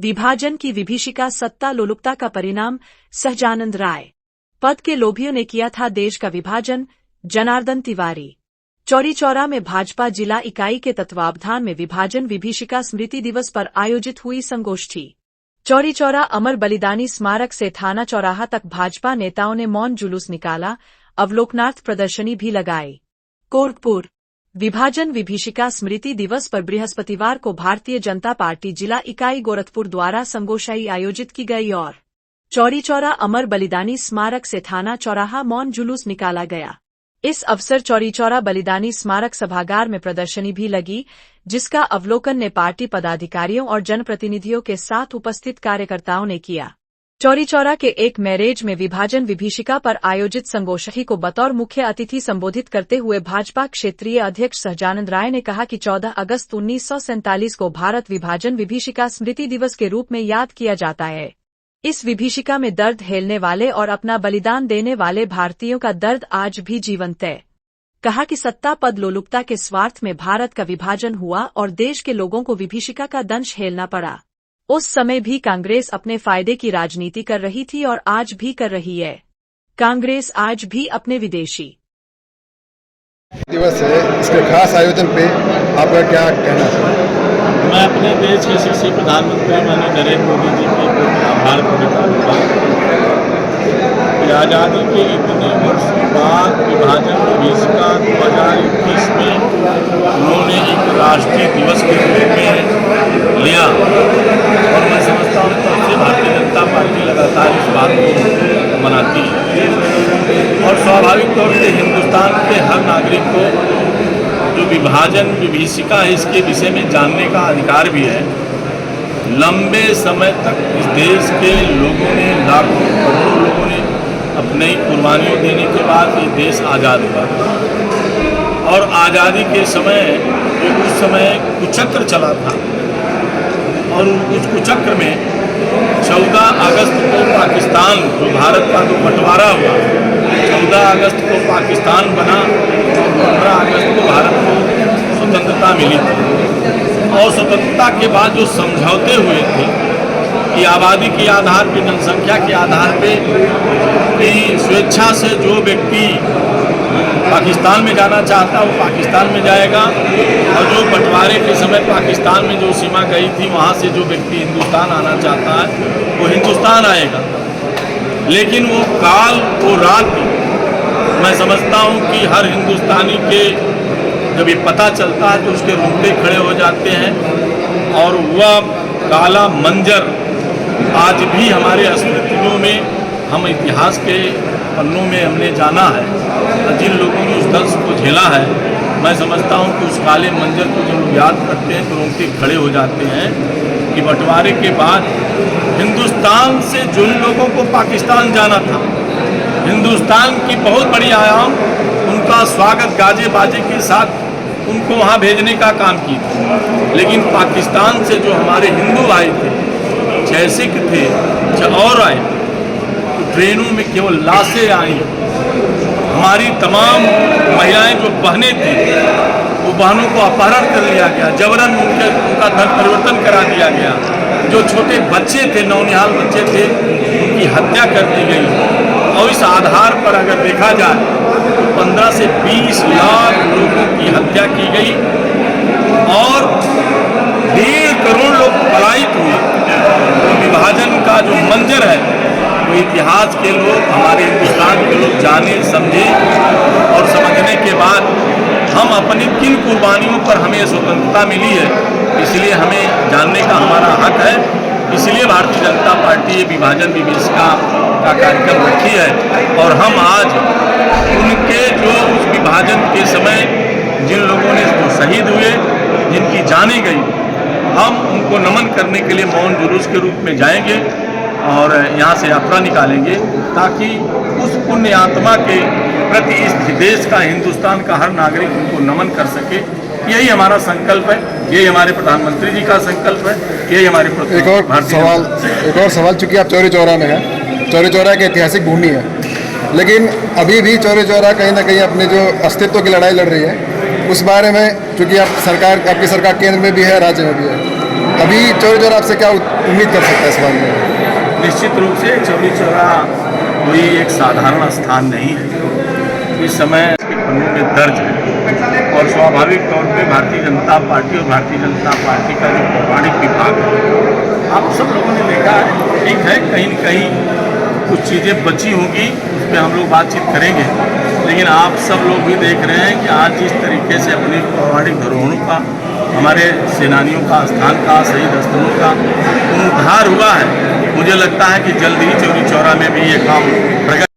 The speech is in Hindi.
विभाजन की विभीषिका सत्ता लोलुपता का परिणाम। सहजानंद राय। पद के लोभियों ने किया था देश का विभाजन। जनार्दन तिवारी। चौरी चौरा में भाजपा जिला इकाई के तत्वावधान में विभाजन विभीषिका स्मृति दिवस पर आयोजित हुई संगोष्ठी। चौरी चौरा अमर बलिदानी स्मारक से थाना चौराहा तक भाजपा नेताओं ने मौन जुलूस निकाला, अवलोकनार्थ प्रदर्शनी भी लगाई। गोरखपुर। विभाजन विभीषिका स्मृति दिवस पर बृहस्पतिवार को भारतीय जनता पार्टी जिला इकाई गोरखपुर द्वारा संगोष्ठी आयोजित की गई और चौरी चौरा अमर बलिदानी स्मारक से थाना चौराहा मौन जुलूस निकाला गया। इस अवसर चौरी चौरा बलिदानी स्मारक सभागार में प्रदर्शनी भी लगी, जिसका अवलोकन ने पार्टी पदाधिकारियों और जनप्रतिनिधियों के साथ उपस्थित कार्यकर्ताओं ने किया। चौरी चौरा के एक मैरेज में विभाजन विभीषिका पर आयोजित संगोष्ठी को बतौर मुख्य अतिथि संबोधित करते हुए भाजपा क्षेत्रीय अध्यक्ष सहजानंद राय ने कहा कि 14 अगस्त 1947 को भारत विभाजन विभीषिका स्मृति दिवस के रूप में याद किया जाता है। इस विभीषिका में दर्द झेलने वाले और अपना बलिदान देने वाले भारतीयों का दर्द आज भी जीवंत है। कहा कि सत्ता पद लोलुपता के स्वार्थ में भारत का विभाजन हुआ और देश के लोगों को विभीषिका का दंश झेलना पड़ा। उस समय भी कांग्रेस अपने फायदे की राजनीति कर रही थी और आज भी कर रही है। कांग्रेस आज भी अपने विदेशी दिवस है, इसके खास आयोजन पे आपका क्या कहना है? मैं अपने देश के यशस्वी प्रधानमंत्री माननीय नरेंद्र मोदी जी की आभार प्रकट करूँगा कि आज़ादी के इतने वर्षों बाद विभाजन विभीषिका 2021 में उन्होंने एक राष्ट्रीय दिवस के रूप में लिया और मैं समझता हूँ तब से भारतीय जनता पार्टी लगातार इस बात को मनाती है और स्वाभाविक तौर से हिंदुस्तान के हर नागरिक को जो विभाजन विभीषिका है इसके विषय में जानने का अधिकार भी है। लंबे समय तक इस देश के लोगों ने, लाखों करोड़ों लोगों ने अपनी कुर्बानियों देने के बाद ये देश आज़ाद हुआ और आज़ादी के समय जो उस समय कुचक्र चला था और उस कुचक्र में 14 अगस्त को पाकिस्तान, जो भारत का जो बंटवारा हुआ, 14 अगस्त को पाकिस्तान बना और 15 अगस्त को भारत को स्वतंत्रता मिली थी और स्वतंत्रता के बाद जो समझौते हुए थे कि आबादी के आधार पर, जनसंख्या के आधार पर कि स्वेच्छा से जो व्यक्ति पाकिस्तान में जाना चाहता है वो पाकिस्तान में जाएगा और जो बंटवारे के समय पाकिस्तान में जो सीमा गई थी वहाँ से जो व्यक्ति हिंदुस्तान आना चाहता है वो हिंदुस्तान आएगा। लेकिन वो काल, वो रात, मैं समझता हूँ कि हर हिंदुस्तानी के जब ये पता चलता है तो उसके रोंगटे खड़े हो जाते हैं और वह काला मंजर आज भी हमारे स्मृतियों में, हम इतिहास के पन्नों में हमने जाना है। जिन लोगों ने उस दंश को झेला है, मैं समझता हूं कि उस काले मंजर को जब लोग याद करते हैं तो रोंगटे खड़े हो जाते हैं कि बंटवारे के बाद हिंदुस्तान से जिन लोगों को पाकिस्तान जाना था, हिंदुस्तान की बहुत बड़ी आयाम उनका स्वागत गाजे बाजे के साथ उनको वहाँ भेजने का काम की थी। लेकिन पाकिस्तान से जो हमारे हिंदू आए थे, चाहे सिख थे, चाहे और आए, तो ट्रेनों में केवल लाशें आई। हमारी तमाम महिलाएं जो बहनें थी वो बहनों को अपहरण कर लिया गया, जबरन उनका धर्म परिवर्तन करा दिया गया। जो छोटे बच्चे थे, नौनिहाल बच्चे थे, उनकी हत्या कर दी गई और इस आधार पर अगर देखा जाए तो 15 से 20 लाख लोगों की हत्या की गई और 1.5 करोड़ लोग पलायित हुए। तो विभाजन का जो मंजर है वो इतिहास के लोग, हमारे हिंदुस्तान के लोग जाने, समझे और समझने के बाद हम अपनी किन कुर्बानियों पर हमें स्वतंत्रता मिली है, इसलिए हमें जानने का हमारा हक है। इसलिए भारतीय जनता पार्टी विभाजन विभीषिका का कार्यक्रम रखी है और हम आज उनके जो उस विभाजन के समय जिन लोगों ने जो शहीद हुए, जिनकी जानें गई, हम उनको नमन करने के लिए मौन जुलूस के रूप में जाएंगे और यहाँ से यात्रा निकालेंगे ताकि उस पुण्य आत्मा के प्रति इस देश का, हिंदुस्तान का हर नागरिक उनको नमन कर सके। यही हमारा संकल्प है, यही हमारे प्रधानमंत्री जी का संकल्प है, यही हमारे एक और सवाल चूँकि आप चौरी चौरा में हैं, चौरी चौरा की ऐतिहासिक भूमि है, लेकिन अभी भी चौरी चौरा कहीं ना कहीं अपने जो अस्तित्व की लड़ाई लड़ रही है, उस बारे में चूँकि आपकी सरकार केंद्र में भी है, राज्य में भी है, अभी चौरी चौरा आपसे क्या उम्मीद कर सकता है इस बारे में? निश्चित रूप से चौरी चौरा कोई एक साधारण स्थान नहीं है। इस समय इसके पन्नों में दर्ज है और स्वाभाविक तौर पे भारतीय जनता पार्टी और भारतीय जनता पार्टी का जो पौराणिक विभाग है, आप सब लोगों ने देखा है, ठीक है कहीं न कहीं कुछ चीज़ें बची होंगी, उस पर हम लोग बातचीत करेंगे, लेकिन आप सब लोग भी देख रहे हैं कि आज जिस तरीके से अपनी पौराणिक धरोहरों का, हमारे सेनानियों का स्थान का, शहीद स्थलों का पुनरुद्धार हुआ है, मुझे लगता है कि जल्द ही चौरी चौरा में भी ये काम प्रगति